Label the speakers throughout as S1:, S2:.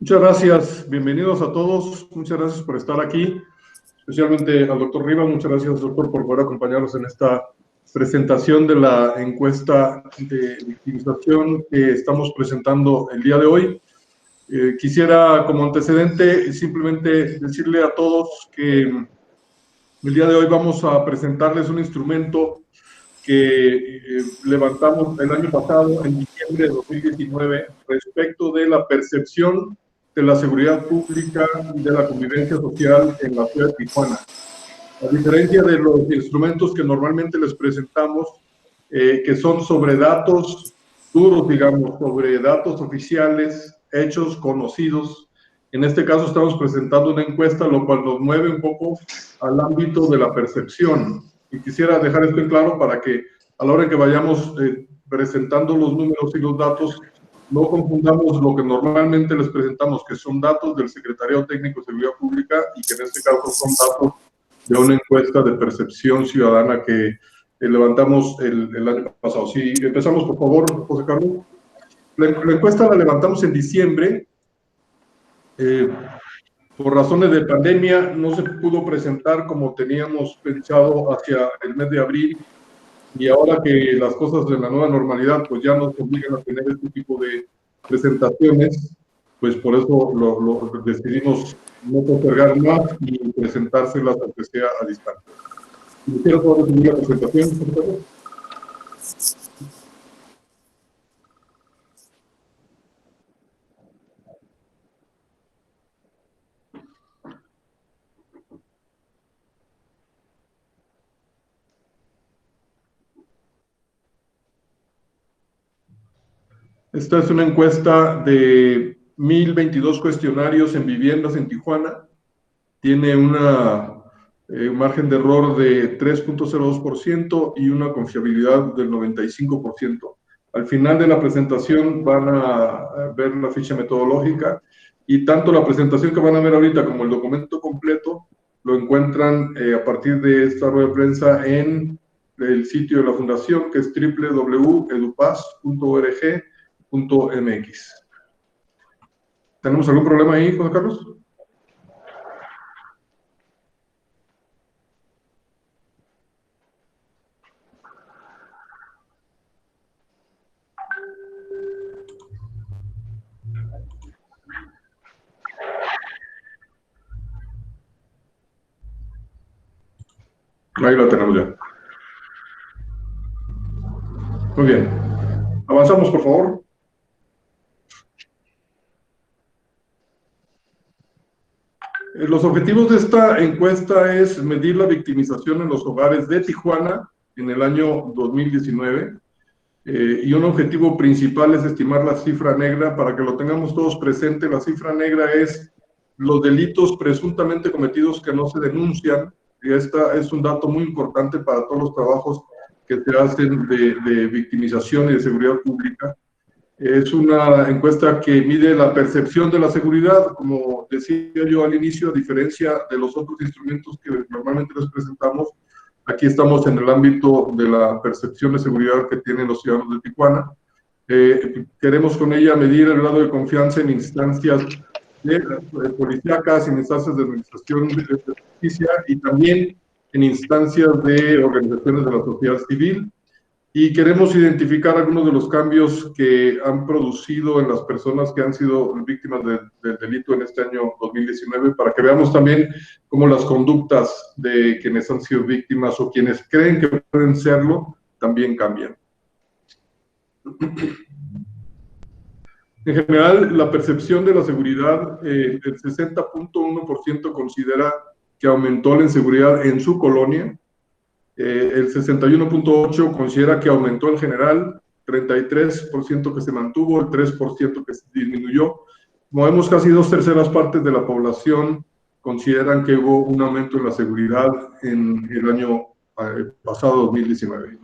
S1: Muchas gracias, bienvenidos a todos, muchas gracias por estar aquí, especialmente al doctor Riva, muchas gracias doctor por poder acompañarnos en esta presentación de la encuesta de victimización que estamos presentando el día de hoy. Quisiera como antecedente simplemente decirle a todos que el día de hoy vamos a presentarles un instrumento que levantamos el año pasado, en diciembre de 2019, respecto de la percepción de la seguridad pública y de la convivencia social en la ciudad de Tijuana. A diferencia de los instrumentos que normalmente les presentamos, que son sobre datos duros, digamos, sobre datos oficiales, hechos conocidos. En este caso estamos presentando una encuesta, lo cual nos mueve un poco al ámbito de la percepción. Y quisiera dejar esto en claro para que a la hora en que vayamos presentando los números y los datos, no confundamos lo que normalmente les presentamos, que son datos del Secretariado Técnico de Seguridad Pública y que en este caso son datos de una encuesta de percepción ciudadana que levantamos el año pasado. Si empezamos, por favor, José Carlos. La encuesta la levantamos en diciembre. Por razones de pandemia no se pudo presentar como teníamos pensado hacia el mes de abril, y ahora que las cosas de la nueva normalidad pues ya nos obligan a tener este tipo de presentaciones, pues por eso decidimos no postergar más y presentárselas aunque sea a distancia. ¿Quisiera poder recibir la presentación, por favor? Esta es una encuesta de 1,022 cuestionarios en viviendas en Tijuana. Tiene un margen de error de 3.02% y una confiabilidad del 95%. Al final de la presentación van a ver la ficha metodológica, y tanto la presentación que van a ver ahorita como el documento completo lo encuentran a partir de esta rueda de prensa en el sitio de la fundación, que es www.edupaz.org.mx. ¿Tenemos algún problema ahí, José Carlos? Ahí la tenemos ya. Muy bien. Avanzamos, por favor. Los objetivos de esta encuesta es medir la victimización en los hogares de Tijuana en el año 2019, y un objetivo principal es estimar la cifra negra. Para que lo tengamos todos presente, la cifra negra es los delitos presuntamente cometidos que no se denuncian, y esta es un dato muy importante para todos los trabajos que se hacen de victimización y de seguridad pública. Es una encuesta que mide la percepción de la seguridad, como decía yo al inicio, a diferencia de los otros instrumentos que normalmente les presentamos. Aquí estamos en el ámbito de la percepción de seguridad que tienen los ciudadanos de Tijuana. Queremos con ella medir el grado de confianza en instancias policíacas, en instancias de administración de justicia y también en instancias de organizaciones de la sociedad civil. Y queremos identificar algunos de los cambios que han producido en las personas que han sido víctimas del delito en este año 2019, para que veamos también cómo las conductas de quienes han sido víctimas o quienes creen que pueden serlo también cambian. En general, la percepción de la seguridad, el 60.1% considera que aumentó la inseguridad en su colonia. El 61.8% considera que aumentó en general, 33% que se mantuvo, el 3% que se disminuyó. Como vemos, casi 2/3 partes de la población consideran que hubo un aumento en la seguridad en el año pasado, 2019.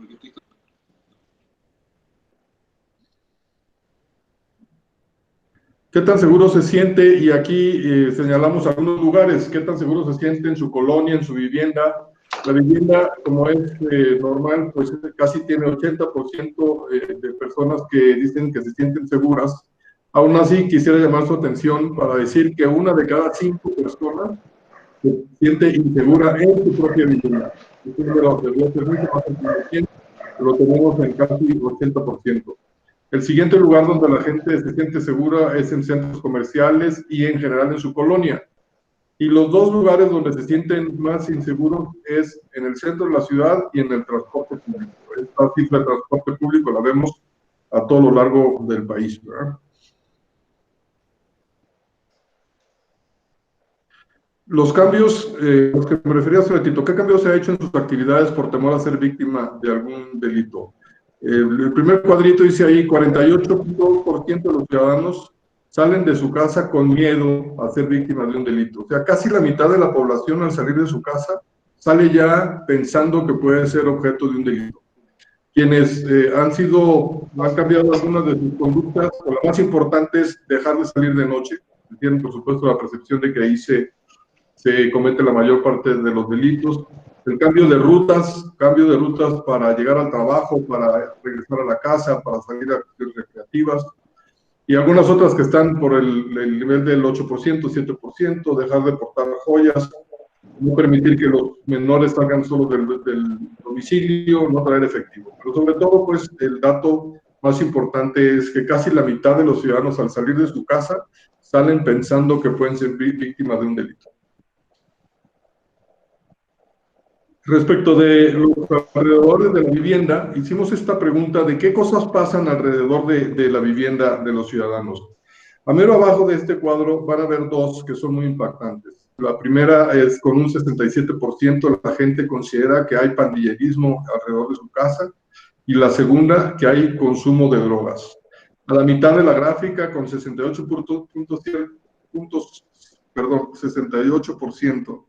S1: ¿Qué tan seguro se siente? Y aquí señalamos algunos lugares. ¿Qué tan seguro se siente en su colonia, en su vivienda? La vivienda, como es normal, pues casi tiene 80% de personas que dicen que se sienten seguras. Aún así, quisiera llamar su atención para decir que 1 de cada 5 personas se siente insegura en su propia vivienda. Es un número mucho más alto, lo tenemos en casi 80%. El siguiente lugar donde la gente se siente segura es en centros comerciales y en general en su colonia. Y los dos lugares donde se sienten más inseguros es en el centro de la ciudad y en el transporte público. Esta cifra de transporte público la vemos a todo lo largo del país, ¿verdad? Los cambios, los que me refería hace ratito, ¿qué cambios se ha hecho en sus actividades por temor a ser víctima de algún delito? El primer cuadrito dice ahí, 48% de los ciudadanos salen de su casa con miedo a ser víctimas de un delito. O sea, casi la mitad de la población al salir de su casa sale ya pensando que puede ser objeto de un delito. Quienes han cambiado algunas de sus conductas, o la más importante es dejar de salir de noche. Tienen, por supuesto, la percepción de que ahí se comete la mayor parte de los delitos. El cambio de rutas para llegar al trabajo, para regresar a la casa, para salir a actividades recreativas, y algunas otras que están por el nivel del 8%, 7%, dejar de portar joyas, no permitir que los menores salgan solo del domicilio, no traer efectivo. Pero sobre todo, pues, el dato más importante es que casi la mitad de los ciudadanos al salir de su casa salen pensando que pueden ser víctimas de un delito. Respecto de los alrededores de la vivienda, hicimos esta pregunta de qué cosas pasan alrededor de la vivienda de los ciudadanos. A mero abajo de este cuadro van a ver dos que son muy impactantes. La primera es con un 67% la gente considera que hay pandillerismo alrededor de su casa, y la segunda que hay consumo de drogas. A la mitad de la gráfica, con 68%,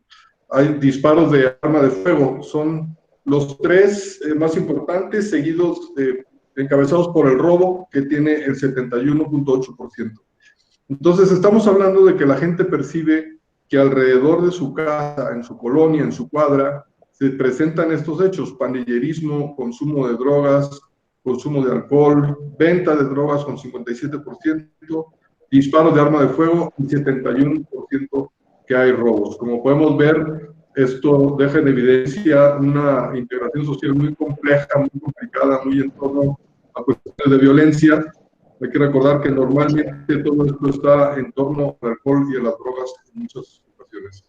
S1: hay disparos de arma de fuego. Son los tres más importantes, seguidos, encabezados por el robo, que tiene el 71.8%. Entonces, estamos hablando de que la gente percibe que alrededor de su casa, en su colonia, en su cuadra, se presentan estos hechos: pandillerismo, consumo de drogas, consumo de alcohol, venta de drogas con 57%, disparos de arma de fuego y 71% que hay robos. Como podemos ver, esto deja en evidencia una integración social muy compleja, muy complicada, muy en torno a cuestiones de violencia. Hay que recordar que normalmente todo esto está en torno al alcohol y a las drogas en muchas ocasiones.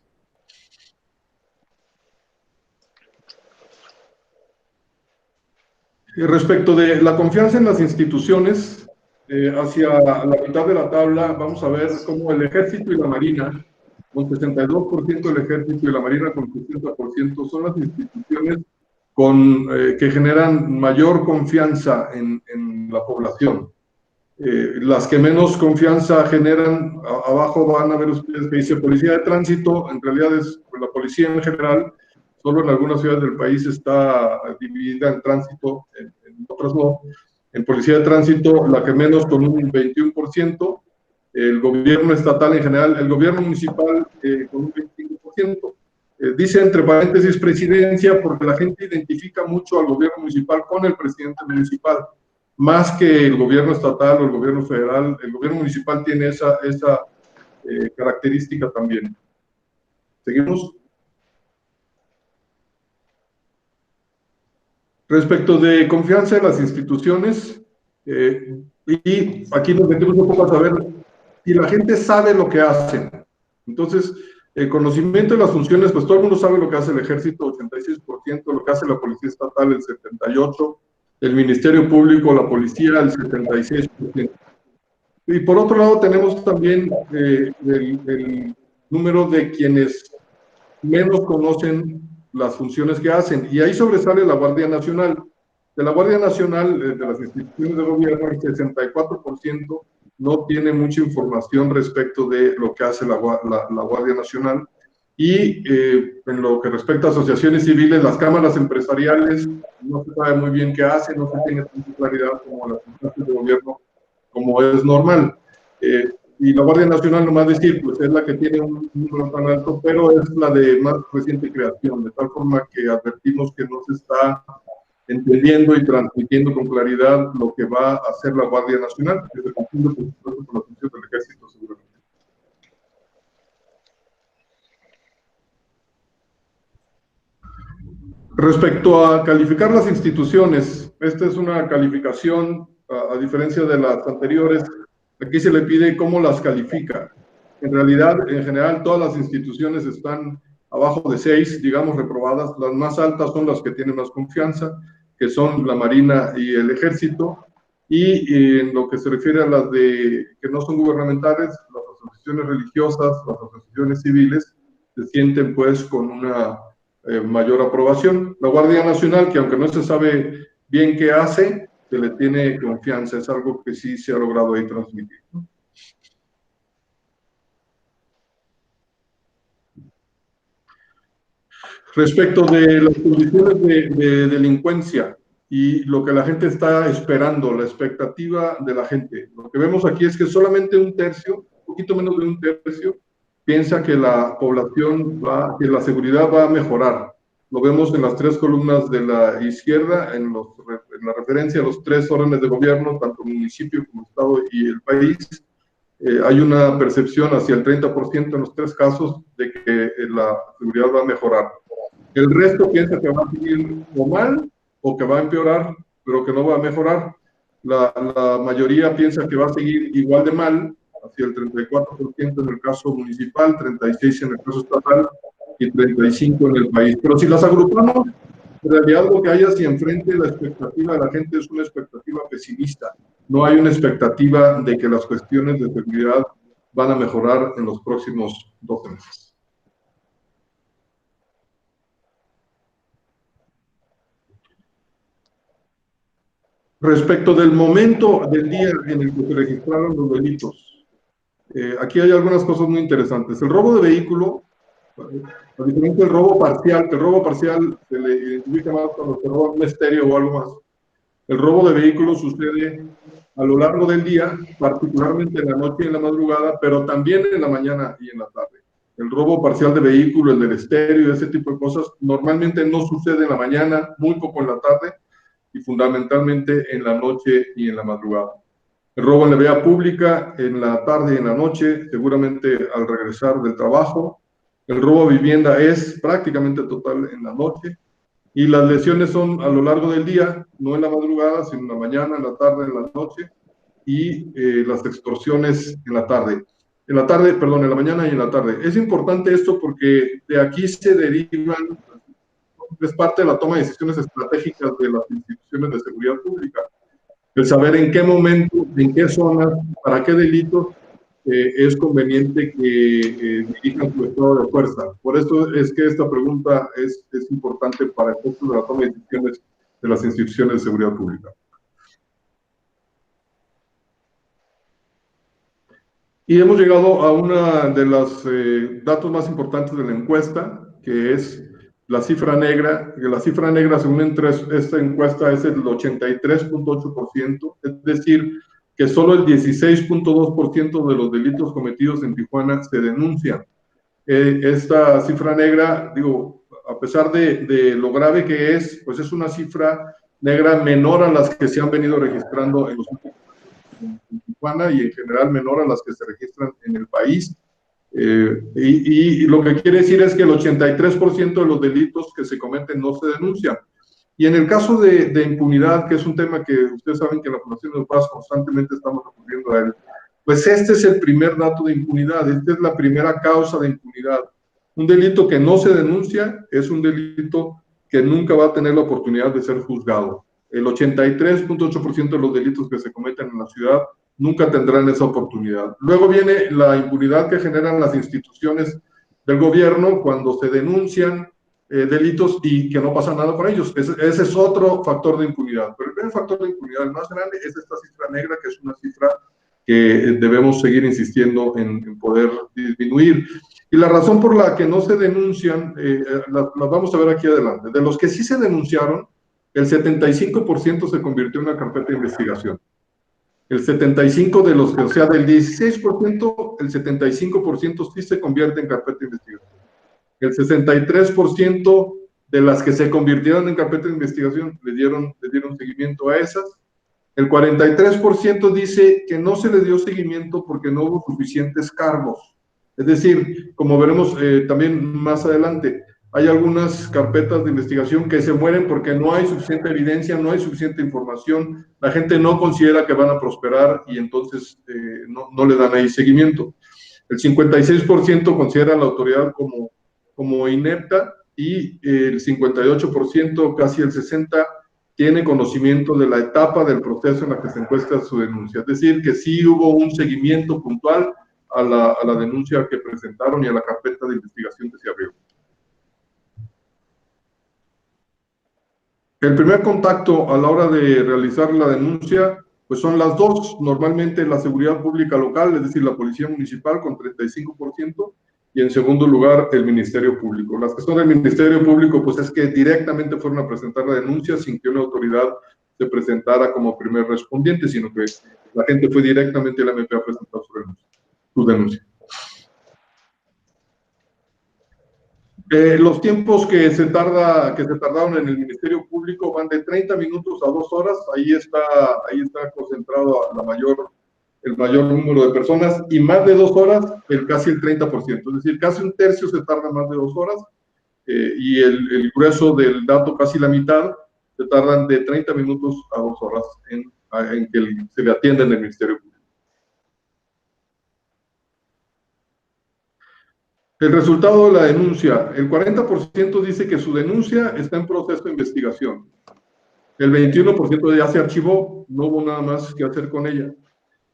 S1: Respecto de la confianza en las instituciones, hacia la mitad de la tabla vamos a ver cómo el Ejército y la Marina, con 62% del Ejército y la Marina con 60%, son las instituciones que generan mayor confianza en la población. Las que menos confianza generan, abajo van a ver ustedes que dice Policía de Tránsito. En realidad es la policía en general. Solo en algunas ciudades del país está dividida en tránsito, en otras no. En Policía de Tránsito, la que menos, con un 21%. El gobierno estatal en general, el gobierno municipal con un 25%. Dice entre paréntesis presidencia porque la gente identifica mucho al gobierno municipal con el presidente municipal, más que el gobierno estatal o el gobierno federal. El gobierno municipal tiene esa característica también. ¿Seguimos? Respecto de confianza en las instituciones, y aquí nos metemos un poco a saber si la gente sabe lo que hacen. Entonces, el conocimiento de las funciones, pues todo el mundo sabe lo que hace el Ejército, 86%, lo que hace la Policía Estatal, el 78%, el Ministerio Público, la Policía, el 76%. Y por otro lado tenemos también el número de quienes menos conocen las funciones que hacen, y ahí sobresale la Guardia Nacional. De la Guardia Nacional, de las instituciones de gobierno, el 64% no tiene mucha información respecto de lo que hace la Guardia Nacional. Y en lo que respecta a asociaciones civiles, las cámaras empresariales, no se sabe muy bien qué hacen, no se tiene tanta claridad como las instituciones de gobierno, como es normal. Y la Guardia Nacional, nomás decir, pues es la que tiene un número tan alto, pero es la de más reciente creación, de tal forma que advertimos que no se está entendiendo y transmitiendo con claridad lo que va a hacer la Guardia Nacional, que se confunde, por supuesto, con la función del Ejército, seguramente. Respecto a calificar las instituciones, esta es una calificación, a diferencia de las anteriores, aquí se le pide cómo las califica. En realidad, en general, todas las instituciones están abajo de 6, digamos, reprobadas. Las más altas son las que tienen más confianza, que son la Marina y el Ejército. Y en lo que se refiere a las que no son gubernamentales, las asociaciones religiosas, las asociaciones civiles, se sienten pues con una mayor aprobación. La Guardia Nacional, que aunque no se sabe bien qué hace, se le tiene confianza, es algo que sí se ha logrado ahí transmitir, ¿no? Respecto de las condiciones de delincuencia y lo que la gente está esperando, la expectativa de la gente, lo que vemos aquí es que solamente un tercio, un poquito menos de un tercio, piensa que la población que la seguridad va a mejorar. Lo vemos en las tres columnas de la izquierda, en la referencia a los tres órdenes de gobierno, tanto municipio como Estado y el país. Hay una percepción hacia el 30% en los tres casos de que la seguridad va a mejorar. El resto piensa que va a seguir o mal o que va a empeorar, pero que no va a mejorar. La mayoría piensa que va a seguir igual de mal, hacia el 34% en el caso municipal, 36% en el caso estatal y 35% en el país. Pero si las agrupamos, en realidad lo que hay hacia enfrente, la expectativa de la gente es una expectativa pesimista. No hay una expectativa de que las cuestiones de seguridad van a mejorar en los próximos 12 meses. Respecto del momento del día en el que se registraron los delitos, aquí hay algunas cosas muy interesantes. El robo de vehículo, a diferencia del robo parcial, que el robo parcial se le identifica más cuando se roba un estéreo o algo más. El robo de vehículos sucede a lo largo del día, particularmente en la noche y en la madrugada, pero también en la mañana y en la tarde. El robo parcial de vehículo, el del estéreo, ese tipo de cosas, normalmente no sucede en la mañana, muy poco en la tarde, y fundamentalmente en la noche y en la madrugada. El robo en la vía pública, en la tarde y en la noche, seguramente al regresar del trabajo. El robo a vivienda es prácticamente total en la noche. Y las lesiones son a lo largo del día, no en la madrugada, sino en la mañana, en la tarde, en la noche. Y las extorsiones en la tarde. En la tarde, perdón, en la mañana y en la tarde. Es importante esto porque de aquí se derivan, es parte de la toma de decisiones estratégicas de las instituciones de seguridad pública. El saber en qué momento, en qué zonas, para qué delitos es conveniente que dirijan su estado de fuerza. Por eso es que esta pregunta es importante para el efectos de la toma de decisiones de las instituciones de seguridad pública. Y hemos llegado a una de los datos más importantes de la encuesta, que es la cifra negra. La cifra negra, según esta encuesta, es el 83.8%, es decir, que solo el 16.2% de los delitos cometidos en Tijuana se denuncian. Esta cifra negra, digo, a pesar de lo grave que es, pues es una cifra negra menor a las que se han venido registrando en los últimos años en Tijuana y en general menor a las que se registran en el país. Y lo que quiere decir es que el 83% de los delitos que se cometen no se denuncian. Y en el caso de impunidad, que es un tema que ustedes saben que en la Fundación de Paz constantemente estamos recurriendo a él, pues este es el primer dato de impunidad, esta es la primera causa de impunidad. Un delito que no se denuncia es un delito que nunca va a tener la oportunidad de ser juzgado. El 83.8% de los delitos que se cometen en la ciudad nunca tendrán esa oportunidad. Luego viene la impunidad que generan las instituciones del gobierno cuando se denuncian delitos y que no pasa nada con ellos. Ese es otro factor de impunidad. Pero el primer factor de impunidad, el más grande, es esta cifra negra, que es una cifra que debemos seguir insistiendo en poder disminuir. Y la razón por la que no se denuncian, las vamos a ver aquí adelante. De los que sí se denunciaron, el 75% se convirtió en una carpeta de investigación. El 75% de los que, o sea, del 16%, el 75% sí se convierte en carpeta de investigación. El 63% de las que se convirtieron en carpeta de investigación, le dieron seguimiento a esas. El 43% dice que no se le dio seguimiento porque no hubo suficientes cargos. Es decir, como veremos también más adelante, hay algunas carpetas de investigación que se mueren porque no hay suficiente evidencia, no hay suficiente información, la gente no considera que van a prosperar y entonces no le dan ahí seguimiento. El 56% considera a la autoridad como inepta y el 58%, casi el 60%, tiene conocimiento de la etapa del proceso en la que se encuesta su denuncia. Es decir, que sí hubo un seguimiento puntual a la denuncia que presentaron y a la carpeta de investigación que se abrió. El primer contacto a la hora de realizar la denuncia, pues son las dos, normalmente la seguridad pública local, es decir, la policía municipal con 35%, y en segundo lugar el Ministerio Público. Las que son del Ministerio Público, pues es que directamente fueron a presentar la denuncia sin que una autoridad se presentara como primer respondiente, sino que la gente fue directamente a la MP a presentar su denuncia. Los tiempos que se tardaron en el Ministerio Público van de 30 minutos a 2 horas. Ahí está concentrado el mayor número de personas, y más de 2 horas, casi el 30%. Es decir, casi un tercio se tarda más de 2 horas, y el grueso del dato, casi la mitad, se tardan de 30 minutos a 2 horas en que se le atienda en el Ministerio Público. El resultado de la denuncia: el 40% dice que su denuncia está en proceso de investigación. El 21% ya se archivó, no hubo nada más que hacer con ella.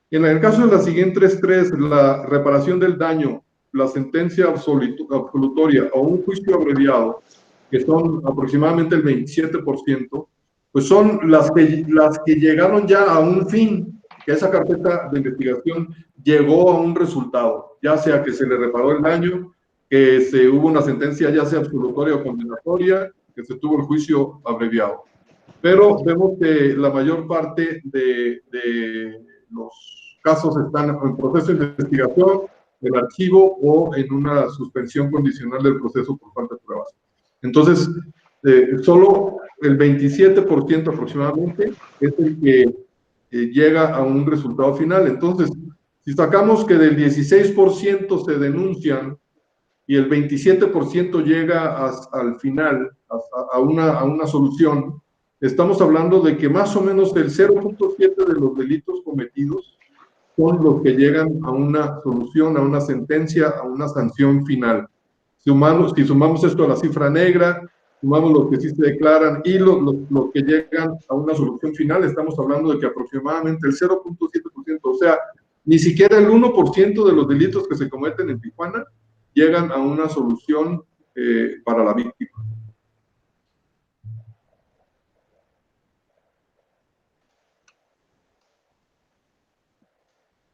S1: En el caso de las siguientes tres, la reparación del daño, la sentencia absolutoria o un juicio abreviado, que son aproximadamente el 27%, pues son las que llegaron ya a un fin, que esa carpeta de investigación llegó a un resultado, ya sea que se le reparó el daño, que hubo una sentencia ya sea absolutoria o condenatoria, que se tuvo el juicio abreviado. Pero vemos que la mayor parte de los casos están en proceso de investigación, en archivo o en una suspensión condicional del proceso por falta de pruebas. Entonces, solo el 27% aproximadamente es el que llega a un resultado final. Entonces, si sacamos que del 16% se denuncian y el 27% llega al final, a una solución, estamos hablando de que más o menos el 0.7% de los delitos cometidos son los que llegan a una solución, a una sentencia, a una sanción final. Si sumamos esto a la cifra negra, sumamos los que sí se declaran y los que llegan a una solución final, estamos hablando de que aproximadamente el 0.7%, o sea, ni siquiera el 1% de los delitos que se cometen en Tijuana llegan a una solución para la víctima.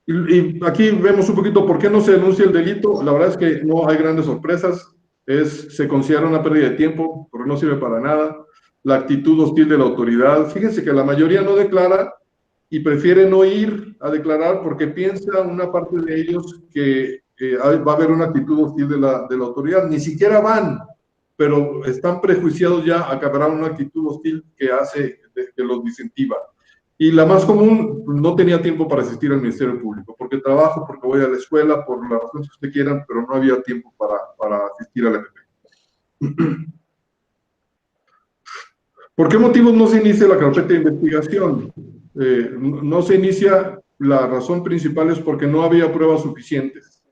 S1: Y aquí vemos un poquito por qué no se denuncia el delito. La verdad es que no hay grandes sorpresas. Se considera una pérdida de tiempo, porque no sirve para nada. La actitud hostil de la autoridad. Fíjense que la mayoría no declara y prefiere no ir a declarar porque piensa una parte de ellos que va a haber una actitud hostil de la autoridad. Ni siquiera van, pero están prejuiciados ya a que habrá una actitud hostil que los disincentiva. Y la más común, no tenía tiempo para asistir al Ministerio Público, porque trabajo, porque voy a la escuela, por las razones que usted quieran, pero no había tiempo para asistir a la MP. ¿Por qué motivos no se inicia la carpeta de investigación? No se inicia, la razón principal es porque no había pruebas suficientes.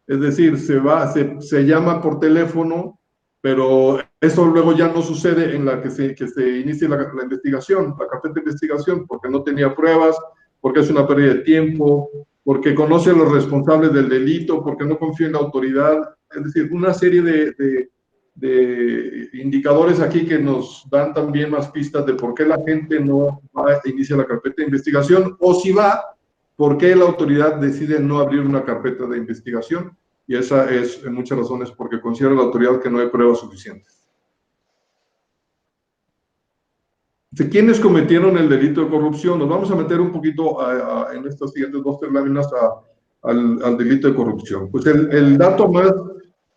S1: Es decir, se llama por teléfono, pero eso luego ya no sucede en la que se inicie la investigación, la carpeta de investigación, porque no tenía pruebas, porque es una pérdida de tiempo, porque conoce a los responsables del delito, porque no confía en la autoridad. Es decir, una serie de indicadores aquí que nos dan también más pistas de por qué la gente no inicia la carpeta de investigación, o si va, por qué la autoridad decide no abrir una carpeta de investigación. Y esa es, en muchas razones, porque considera la autoridad que no hay pruebas suficientes. ¿De quiénes cometieron el delito de corrupción? Nos vamos a meter un poquito en estas siguientes 2 láminas al delito de corrupción. Pues el dato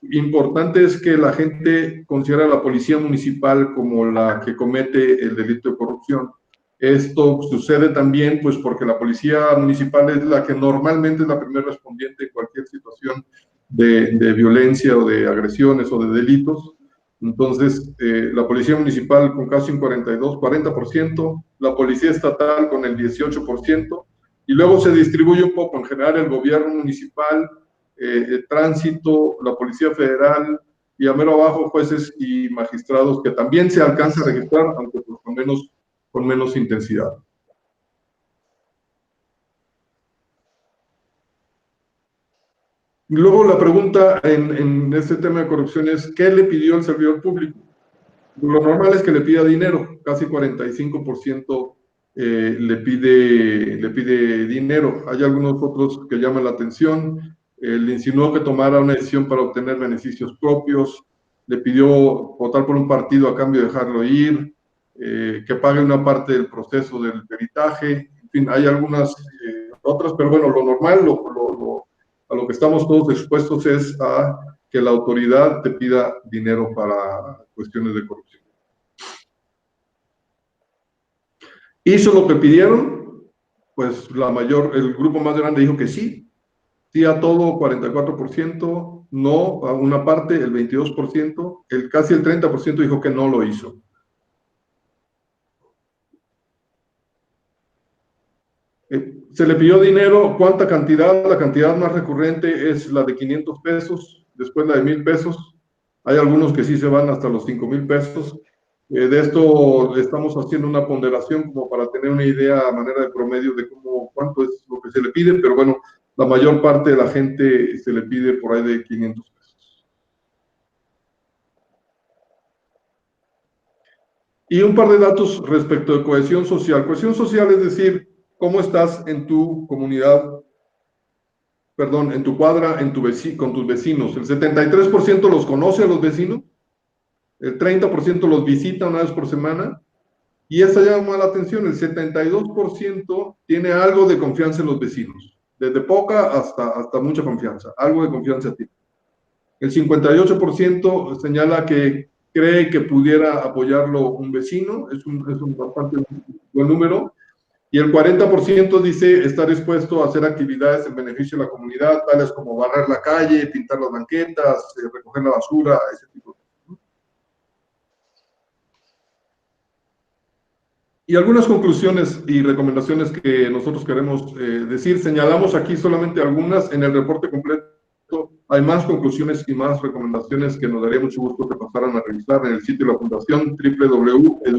S1: Importante es que la gente considera a la policía municipal como la que comete el delito de corrupción. Esto sucede también pues porque la policía municipal es la que normalmente es la primera respondiente en cualquier situación de violencia o de agresiones o de delitos. Entonces, la policía municipal con casi un 40%, la policía estatal con el 18%, y luego se distribuye un poco en general el gobierno municipal, el tránsito, la Policía Federal y a mero abajo jueces y magistrados, que también se alcanza a registrar, aunque pues con menos intensidad. Y luego la pregunta en este tema de corrupción es, ¿qué le pidió el servidor público? Lo normal es que le pida dinero, casi 45% le pide dinero. Hay algunos otros que llaman la atención. Le insinuó que tomara una decisión para obtener beneficios propios, le pidió votar por un partido a cambio de dejarlo ir, que pague una parte del proceso del peritaje. En fin, hay algunas otras, pero bueno, lo normal, a lo que estamos todos expuestos es a que la autoridad te pida dinero para cuestiones de corrupción. ¿Hizo lo que pidieron? Pues el grupo más grande dijo que sí. Sí a todo, 44%, no a una parte, el 22%, casi el 30% dijo que no lo hizo. Se le pidió dinero, ¿cuánta cantidad? La cantidad más recurrente es la de 500 pesos, después la de 1,000 pesos. Hay algunos que sí se van hasta los 5,000 pesos. De esto estamos haciendo una ponderación como para tener una idea a manera de promedio de cuánto es lo que se le pide, pero bueno, la mayor parte de la gente se le pide por ahí de 500 pesos. Y un par de datos respecto de cohesión social. Cohesión social es decir, cómo estás en tu comunidad, perdón, en tu cuadra, con tus vecinos. El 73% los conoce a los vecinos, el 30% los visita una vez por semana, y esa llama la atención, el 72% tiene algo de confianza en los vecinos, desde poca hasta mucha confianza, algo de confianza tiene. El 58% señala que cree que pudiera apoyarlo un vecino, es un bastante buen número, y el 40% dice estar dispuesto a hacer actividades en beneficio de la comunidad, tales como barrer la calle, pintar las banquetas, recoger la basura, ese tipo de cosas. Y algunas conclusiones y recomendaciones que nosotros queremos decir, señalamos aquí solamente algunas, en el reporte completo hay más conclusiones y más recomendaciones que nos daría mucho gusto que pasaran a revisar en el sitio de la Fundación www.educar.mx.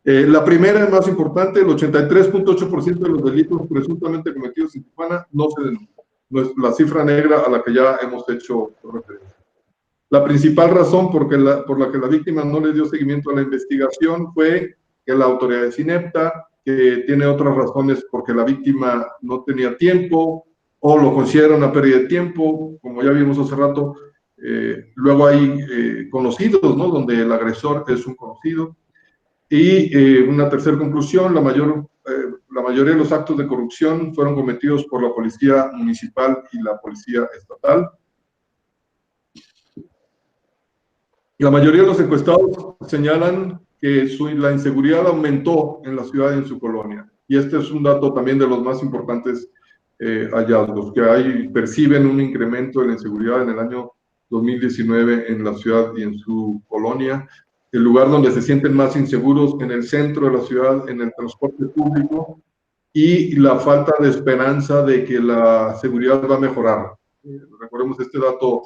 S1: La primera es más importante, el 83.8% de los delitos presuntamente cometidos en Tijuana no se denuncian. No es la cifra negra a la que ya hemos hecho referencia. La principal razón por la que la víctima no le dio seguimiento a la investigación fue que la autoridad es inepta, que tiene otras razones porque la víctima no tenía tiempo o lo considera una pérdida de tiempo, como ya vimos hace rato. Luego hay conocidos, ¿no? Donde el agresor es un conocido. Y una tercera conclusión, la mayoría de los actos de corrupción fueron cometidos por la policía municipal y la policía estatal. La mayoría de los encuestados señalan que la inseguridad aumentó en la ciudad y en su colonia. Y este es un dato también de los más importantes hallazgos, que perciben un incremento de la inseguridad en el año 2019 en la ciudad y en su colonia. El lugar donde se sienten más inseguros en el centro de la ciudad, en el transporte público, y la falta de esperanza de que la seguridad va a mejorar. Recordemos este dato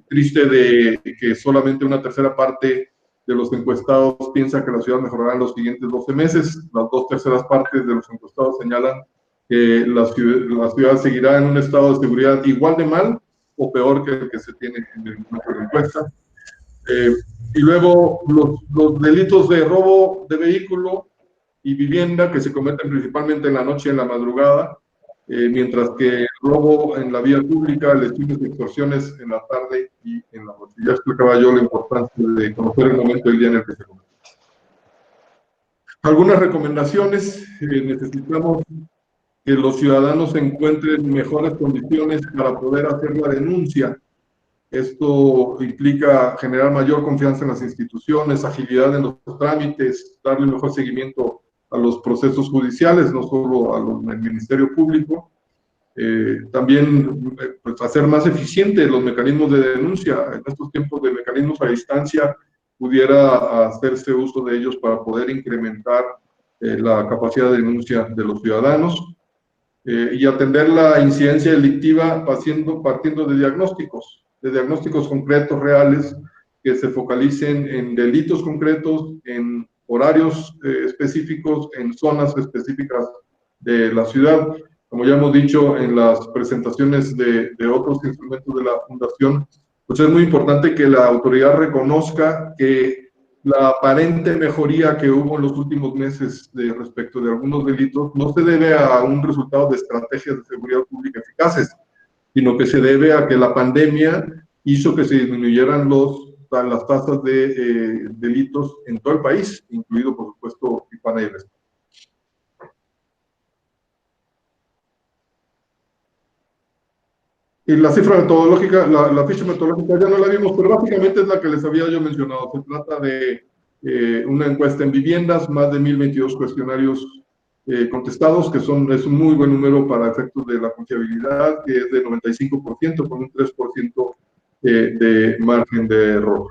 S1: triste de que solamente una tercera parte de los encuestados piensa que la ciudad mejorará en los siguientes 12 meses. Las 2/3 partes de los encuestados señalan que la ciudad seguirá en un estado de seguridad igual de mal o peor que el que se tiene en el momento de la encuesta. Y luego los delitos de robo de vehículo y vivienda que se cometen principalmente en la noche y en la madrugada, mientras que el robo en la vía pública, lesiones y extorsiones en la tarde y en la noche. Ya explicaba yo la importancia de conocer el momento del día en el que se comete. Algunas recomendaciones, necesitamos que los ciudadanos encuentren mejores condiciones para poder hacer la denuncia. Esto implica generar mayor confianza en las instituciones, agilidad en los trámites, darle mejor seguimiento a los procesos judiciales, no solo al Ministerio Público. También pues, hacer más eficientes los mecanismos de denuncia. En estos tiempos de mecanismos a distancia, pudiera hacerse uso de ellos para poder incrementar la capacidad de denuncia de los ciudadanos y atender la incidencia delictiva partiendo de diagnósticos concretos, reales, que se focalicen en delitos concretos, en horarios específicos, en zonas específicas de la ciudad. Como ya hemos dicho en las presentaciones de otros instrumentos de la Fundación, pues es muy importante que la autoridad reconozca que la aparente mejoría que hubo en los últimos meses respecto de algunos delitos no se debe a un resultado de estrategias de seguridad pública eficaces, sino que se debe a que la pandemia hizo que se disminuyeran las tasas de delitos en todo el país, incluido, por supuesto, Tijuana y el Estado. Y la cifra metodológica, la ficha metodológica ya no la vimos, pero básicamente es la que les había yo mencionado. Se trata de una encuesta en viviendas, más de 1,022 cuestionarios contestados, que es un muy buen número para efectos de la confiabilidad, que es de 95%, con un 3% de margen de error.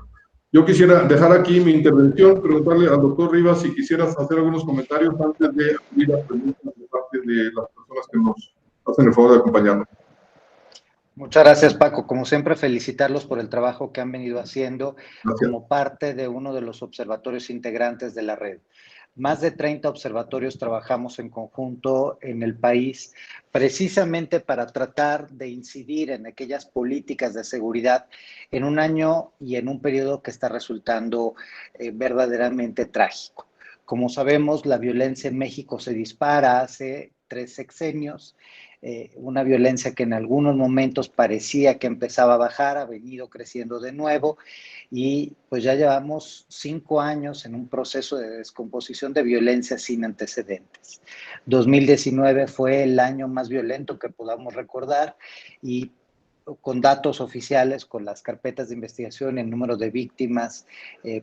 S1: Yo quisiera dejar aquí mi intervención, preguntarle al doctor Rivas si quisieras hacer algunos comentarios antes de abrir las preguntas de parte de las personas que nos hacen el favor de acompañarnos.
S2: Muchas gracias, Paco. Como siempre, felicitarlos por el trabajo que han venido haciendo
S1: Gracias.
S2: como parte de uno de los observatorios integrantes de la red. Más de 30 observatorios trabajamos en conjunto en el país, precisamente para tratar de incidir en aquellas políticas de seguridad en un año y en un periodo que está resultando verdaderamente trágico. Como sabemos, la violencia en México se dispara hace 3 sexenios. Una violencia que en algunos momentos parecía que empezaba a bajar, ha venido creciendo de nuevo y pues ya llevamos 5 años en un proceso de descomposición de violencia sin antecedentes. 2019 fue el año más violento que podamos recordar y con datos oficiales, con las carpetas de investigación, el número de víctimas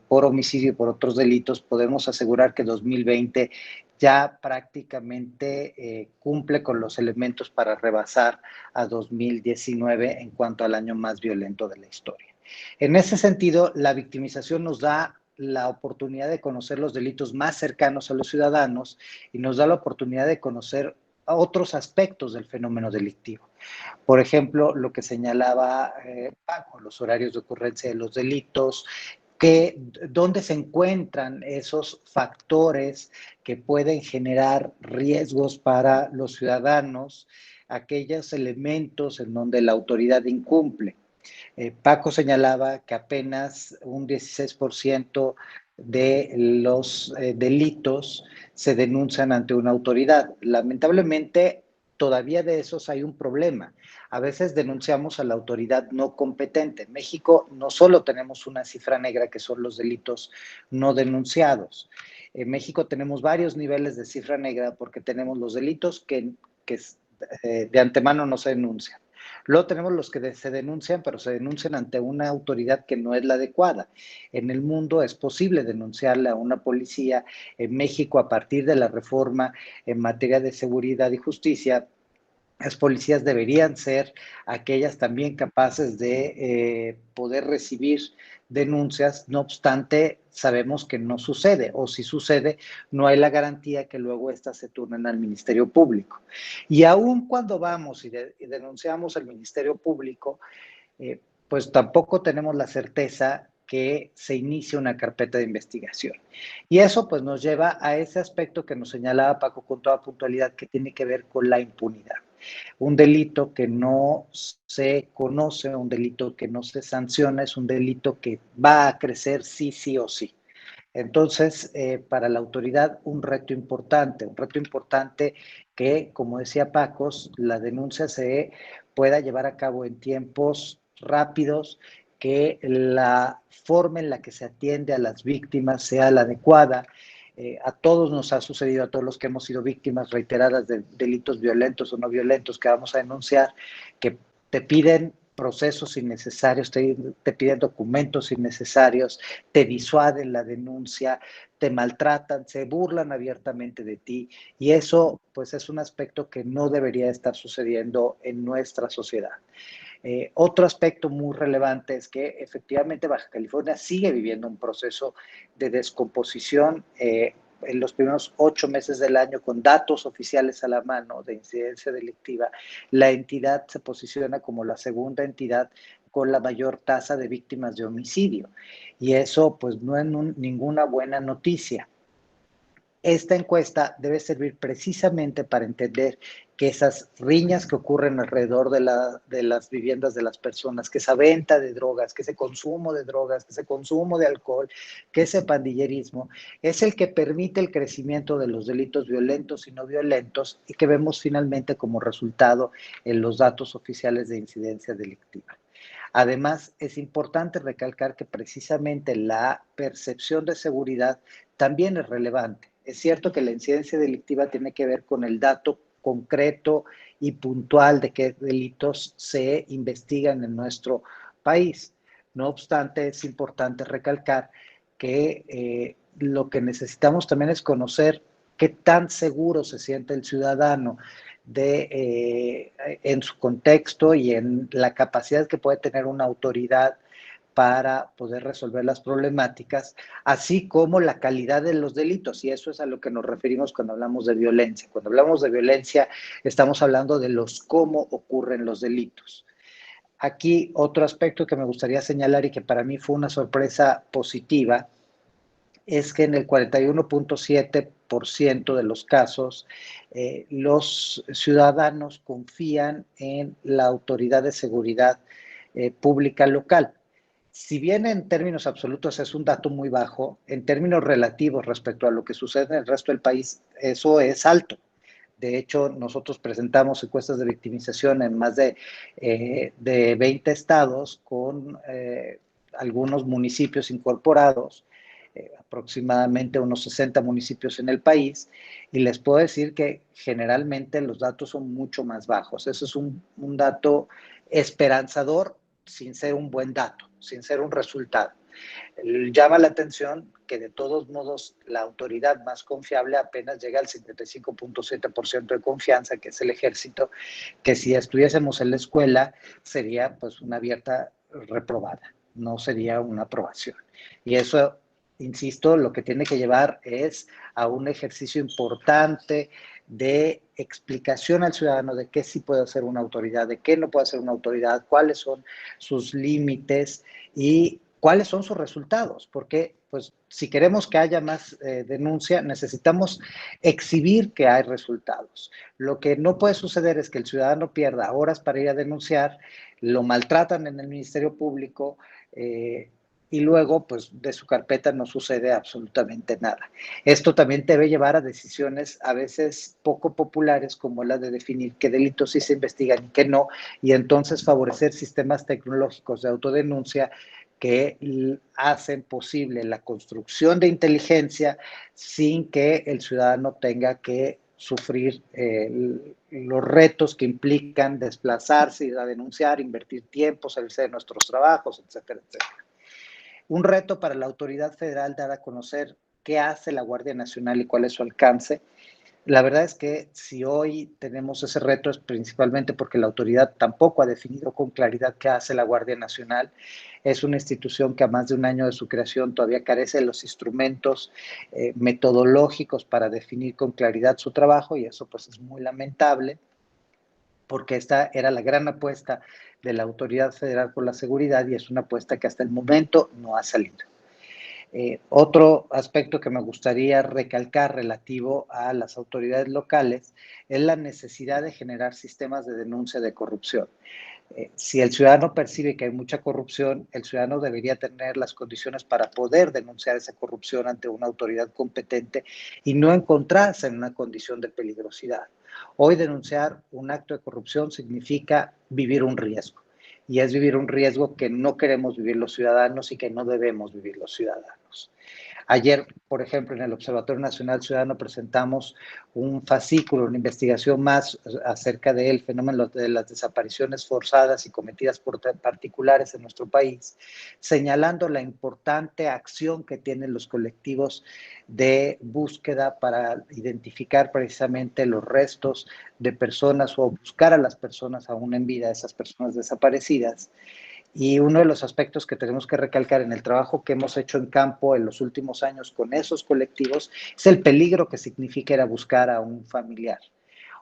S2: por homicidio y por otros delitos, podemos asegurar que 2020 ya prácticamente cumple con los elementos para rebasar a 2019 en cuanto al año más violento de la historia. En ese sentido, la victimización nos da la oportunidad de conocer los delitos más cercanos a los ciudadanos y nos da la oportunidad de conocer otros aspectos del fenómeno delictivo. Por ejemplo, lo que señalaba Paco, los horarios de ocurrencia de los delitos, dónde se encuentran esos factores que pueden generar riesgos para los ciudadanos, aquellos elementos en donde la autoridad incumple. Paco señalaba que apenas un 16% de los delitos se denuncian ante una autoridad. Lamentablemente, todavía de esos hay un problema. A veces denunciamos a la autoridad no competente. En México no solo tenemos una cifra negra que son los delitos no denunciados. En México tenemos varios niveles de cifra negra porque tenemos los delitos que de antemano no se denuncian. Luego tenemos los que se denuncian, pero se denuncian ante una autoridad que no es la adecuada. En el mundo es posible denunciarle a una policía. En México, a partir de la reforma en materia de seguridad y justicia, las policías deberían ser aquellas también capaces de poder recibir denuncias. No obstante, sabemos que no sucede, o si sucede, no hay la garantía que luego éstas se turnen al Ministerio Público. Y aun cuando vamos y denunciamos al Ministerio Público, pues tampoco tenemos la certeza que se inicie una carpeta de investigación. Y eso pues nos lleva a ese aspecto que nos señalaba Paco con toda puntualidad, que tiene que ver con la impunidad. Un delito que no se conoce, un delito que no se sanciona, es un delito que va a crecer sí o sí. Entonces, para la autoridad, un reto importante que, como decía Paco, la denuncia se pueda llevar a cabo en tiempos rápidos, que la forma en la que se atiende a las víctimas sea la adecuada, A todos nos ha sucedido, a todos los que hemos sido víctimas reiteradas de delitos violentos o no violentos que vamos a denunciar, que te piden procesos innecesarios, te piden documentos innecesarios, te disuaden la denuncia, te maltratan, se burlan abiertamente de ti, y eso pues es un aspecto que no debería estar sucediendo en nuestra sociedad. Otro aspecto muy relevante es que efectivamente Baja California sigue viviendo un proceso de descomposición en los primeros 8 meses del año, con datos oficiales a la mano de incidencia delictiva. La entidad se posiciona como la segunda entidad con la mayor tasa de víctimas de homicidio, y eso pues no es ninguna buena noticia. Esta encuesta debe servir precisamente para entender que esas riñas que ocurren alrededor de las viviendas de las personas, que esa venta de drogas, que ese consumo de drogas, que ese consumo de alcohol, que ese pandillerismo, es el que permite el crecimiento de los delitos violentos y no violentos, y que vemos finalmente como resultado en los datos oficiales de incidencia delictiva. Además, es importante recalcar que precisamente la percepción de seguridad también es relevante. Es cierto que la incidencia delictiva tiene que ver con el dato concreto y puntual de qué delitos se investigan en nuestro país. No obstante, es importante recalcar que lo que necesitamos también es conocer qué tan seguro se siente el ciudadano en su contexto y en la capacidad que puede tener una autoridad para poder resolver las problemáticas, así como la calidad de los delitos, y eso es a lo que nos referimos cuando hablamos de violencia. Cuando hablamos de violencia, estamos hablando de cómo ocurren los delitos. Aquí otro aspecto que me gustaría señalar y que para mí fue una sorpresa positiva es que en el 41.7% de los casos los ciudadanos confían en la autoridad de seguridad pública local. Si bien en términos absolutos es un dato muy bajo, en términos relativos respecto a lo que sucede en el resto del país, eso es alto. De hecho, nosotros presentamos encuestas de victimización en más de 20 estados con algunos municipios incorporados, aproximadamente unos 60 municipios en el país, y les puedo decir que generalmente los datos son mucho más bajos. Eso es un dato esperanzador sin ser un buen dato, sin ser un resultado. Llama la atención que de todos modos la autoridad más confiable apenas llega al 75.7% de confianza, que es el ejército, que si estuviésemos en la escuela sería pues una abierta reprobada, no sería una aprobación. Y eso, insisto, lo que tiene que llevar es a un ejercicio importante de explicación al ciudadano de qué sí puede hacer una autoridad, de qué no puede hacer una autoridad, cuáles son sus límites y cuáles son sus resultados, porque pues si queremos que haya más denuncia, necesitamos exhibir que hay resultados. Lo que no puede suceder es que el ciudadano pierda horas para ir a denunciar, lo maltratan en el Ministerio Público y luego pues de su carpeta no sucede absolutamente nada. Esto también debe llevar a decisiones a veces poco populares, como la de definir qué delitos sí se investigan y qué no, y entonces favorecer sistemas tecnológicos de autodenuncia que hacen posible la construcción de inteligencia sin que el ciudadano tenga que sufrir los retos que implican desplazarse, ir a denunciar, invertir tiempo, salirse de nuestros trabajos, etcétera, etcétera. Un reto para la autoridad federal dar a conocer qué hace la Guardia Nacional y cuál es su alcance. La verdad es que si hoy tenemos ese reto es principalmente porque la autoridad tampoco ha definido con claridad qué hace la Guardia Nacional. Es una institución que a más de un año de su creación todavía carece de los instrumentos metodológicos para definir con claridad su trabajo, y eso pues es muy lamentable, porque esta era la gran apuesta de la Autoridad Federal por la Seguridad y es una apuesta que hasta el momento no ha salido. Otro aspecto que me gustaría recalcar relativo a las autoridades locales es la necesidad de generar sistemas de denuncia de corrupción. Si el ciudadano percibe que hay mucha corrupción, el ciudadano debería tener las condiciones para poder denunciar esa corrupción ante una autoridad competente y no encontrarse en una condición de peligrosidad. Hoy denunciar un acto de corrupción significa vivir un riesgo, y es vivir un riesgo que no queremos vivir los ciudadanos y que no debemos vivir los ciudadanos. Ayer, por ejemplo, en el Observatorio Nacional Ciudadano presentamos un fascículo, una investigación más acerca del fenómeno de las desapariciones forzadas y cometidas por particulares en nuestro país, señalando la importante acción que tienen los colectivos de búsqueda para identificar precisamente los restos de personas o buscar a las personas aún en vida, esas personas desaparecidas. Y uno de los aspectos que tenemos que recalcar en el trabajo que hemos hecho en campo en los últimos años con esos colectivos es el peligro que significa ir a buscar a un familiar.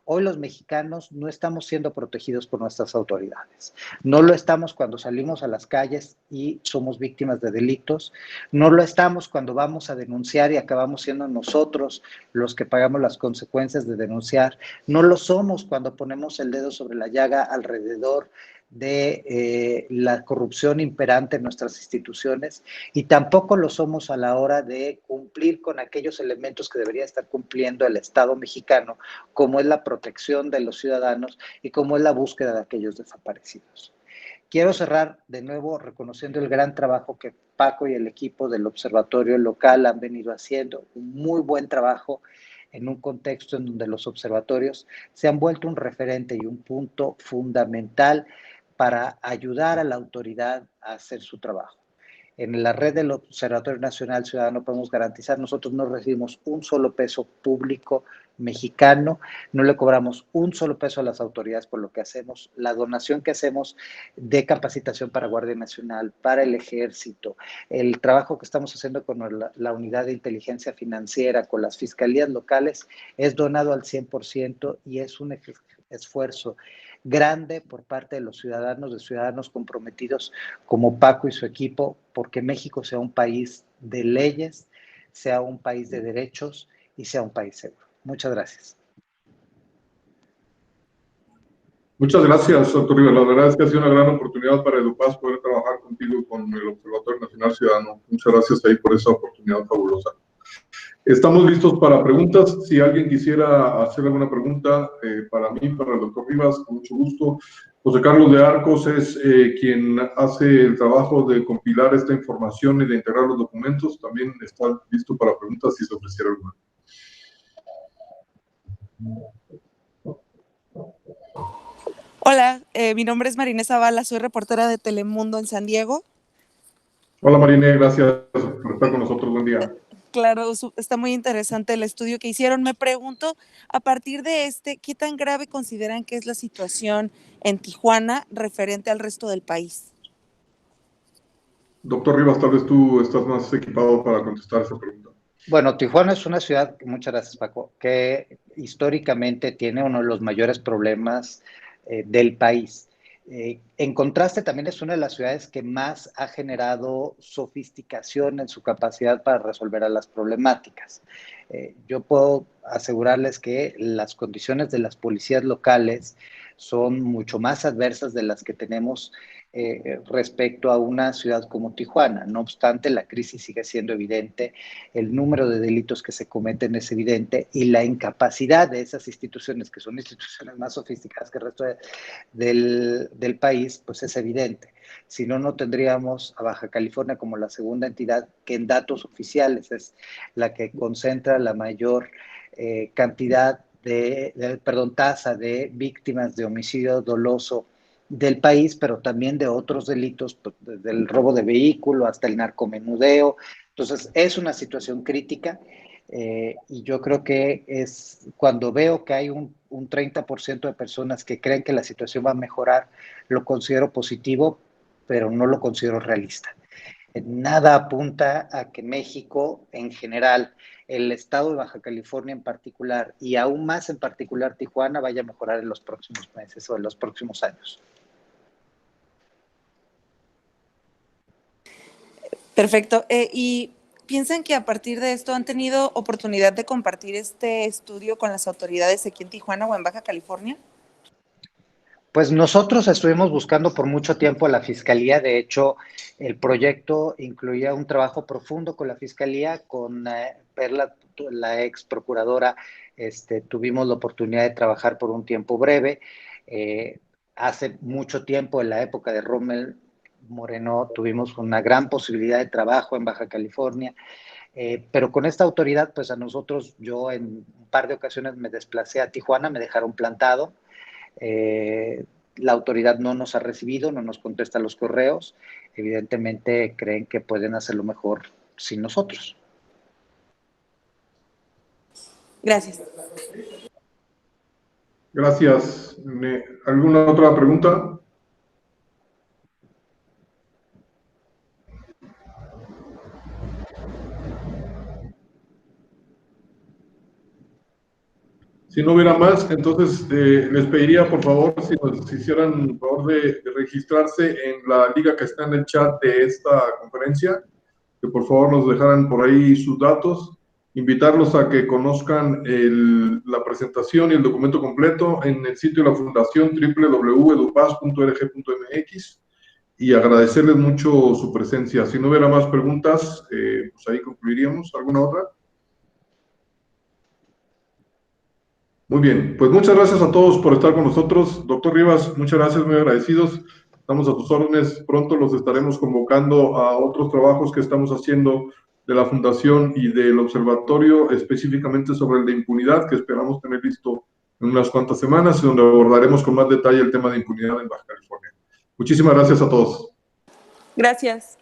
S2: Hoy los mexicanos no estamos siendo protegidos por nuestras autoridades. No lo estamos cuando salimos a las calles y somos víctimas de delitos. No lo estamos cuando vamos a denunciar y acabamos siendo nosotros los que pagamos las consecuencias de denunciar. No lo somos cuando ponemos el dedo sobre la llaga alrededor de la corrupción imperante en nuestras instituciones, y tampoco lo somos a la hora de cumplir con aquellos elementos que debería estar cumpliendo el Estado mexicano, como es la protección de los ciudadanos y como es la búsqueda de aquellos desaparecidos. Quiero cerrar de nuevo reconociendo el gran trabajo que Paco y el equipo del observatorio local han venido haciendo, un muy buen trabajo en un contexto en donde los observatorios se han vuelto un referente y un punto fundamental para ayudar a la autoridad a hacer su trabajo. En la red del Observatorio Nacional Ciudadano podemos garantizar, nosotros no recibimos un solo peso público mexicano, no le cobramos un solo peso a las autoridades por lo que hacemos. La donación que hacemos de capacitación para Guardia Nacional, para el Ejército, el trabajo que estamos haciendo con la Unidad de Inteligencia Financiera, con las fiscalías locales, es donado al 100% y es un esfuerzo grande por parte de los ciudadanos comprometidos como Paco y su equipo, porque México sea un país de leyes, sea un país de derechos y sea un país seguro. Muchas gracias.
S1: Muchas gracias, doctor Rivas. La verdad es que ha sido una gran oportunidad para EduPaz poder trabajar contigo y con el Observatorio Nacional Ciudadano. Muchas gracias ahí por esa oportunidad fabulosa. Estamos listos para preguntas. Si alguien quisiera hacer alguna pregunta para mí, para el doctor Rivas, con mucho gusto. José Carlos de Arcos es quien hace el trabajo de compilar esta información y de integrar los documentos. También está listo para preguntas si se ofreciera alguna.
S3: Hola, mi nombre es Marina Zavala, soy reportera de Telemundo en San Diego.
S1: Hola Marina, gracias por estar con nosotros. Buen día.
S3: Claro, está muy interesante el estudio que hicieron. Me pregunto, a partir de ¿qué tan grave consideran que es la situación en Tijuana referente al resto del país?
S1: Doctor Rivas, tal vez tú estás más equipado para contestar esa pregunta.
S2: Bueno, Tijuana es una ciudad, muchas gracias Paco, que históricamente tiene uno de los mayores problemas del país. En contraste, también es una de las ciudades que más ha generado sofisticación en su capacidad para resolver a las problemáticas. Yo puedo asegurarles que las condiciones de las policías locales son mucho más adversas de las que tenemos respecto a una ciudad como Tijuana. No obstante, la crisis sigue siendo evidente, el número de delitos que se cometen es evidente y la incapacidad de esas instituciones, que son instituciones más sofisticadas que el resto del país, pues es evidente. Si no, no tendríamos a Baja California como la segunda entidad que en datos oficiales es la que concentra la mayor cantidad tasa de víctimas de homicidio doloso del país, pero también de otros delitos, pues, desde el robo de vehículo hasta el narcomenudeo. Entonces, es una situación crítica y yo creo que es cuando veo que hay un 30% de personas que creen que la situación va a mejorar, lo considero positivo, pero no lo considero realista. Nada apunta a que México en general, el estado de Baja California en particular y aún más en particular Tijuana vaya a mejorar en los próximos meses o en los próximos años.
S3: Perfecto. ¿Y piensan que a partir de esto han tenido oportunidad de compartir este estudio con las autoridades aquí en Tijuana o en Baja California?
S2: Pues nosotros estuvimos buscando por mucho tiempo a la Fiscalía. De hecho, el proyecto incluía un trabajo profundo con la Fiscalía, con Perla, la ex procuradora. Tuvimos la oportunidad de trabajar por un tiempo breve. Hace mucho tiempo, en la época de Rommel Moreno, tuvimos una gran posibilidad de trabajo en Baja California. Pero con esta autoridad, pues a nosotros, yo en un par de ocasiones me desplacé a Tijuana, me dejaron plantado. La autoridad no nos ha recibido, no nos contesta los correos. Evidentemente creen que pueden hacerlo mejor sin nosotros.
S3: Gracias.
S1: Gracias. ¿Alguna otra pregunta? Si no hubiera más, entonces les pediría por favor si nos hicieran el favor de registrarse en la liga que está en el chat de esta conferencia, que por favor nos dejaran por ahí sus datos, invitarlos a que conozcan la presentación y el documento completo en el sitio de la Fundación www.edupaz.org.mx y agradecerles mucho su presencia. Si no hubiera más preguntas, pues ahí concluiríamos. ¿Alguna otra? Muy bien, pues muchas gracias a todos por estar con nosotros. Doctor Rivas, muchas gracias, muy agradecidos. Estamos a tus órdenes. Pronto los estaremos convocando a otros trabajos que estamos haciendo de la Fundación y del Observatorio, específicamente sobre el de impunidad, que esperamos tener listo en unas cuantas semanas, donde abordaremos con más detalle el tema de impunidad en Baja California. Muchísimas gracias a todos.
S3: Gracias.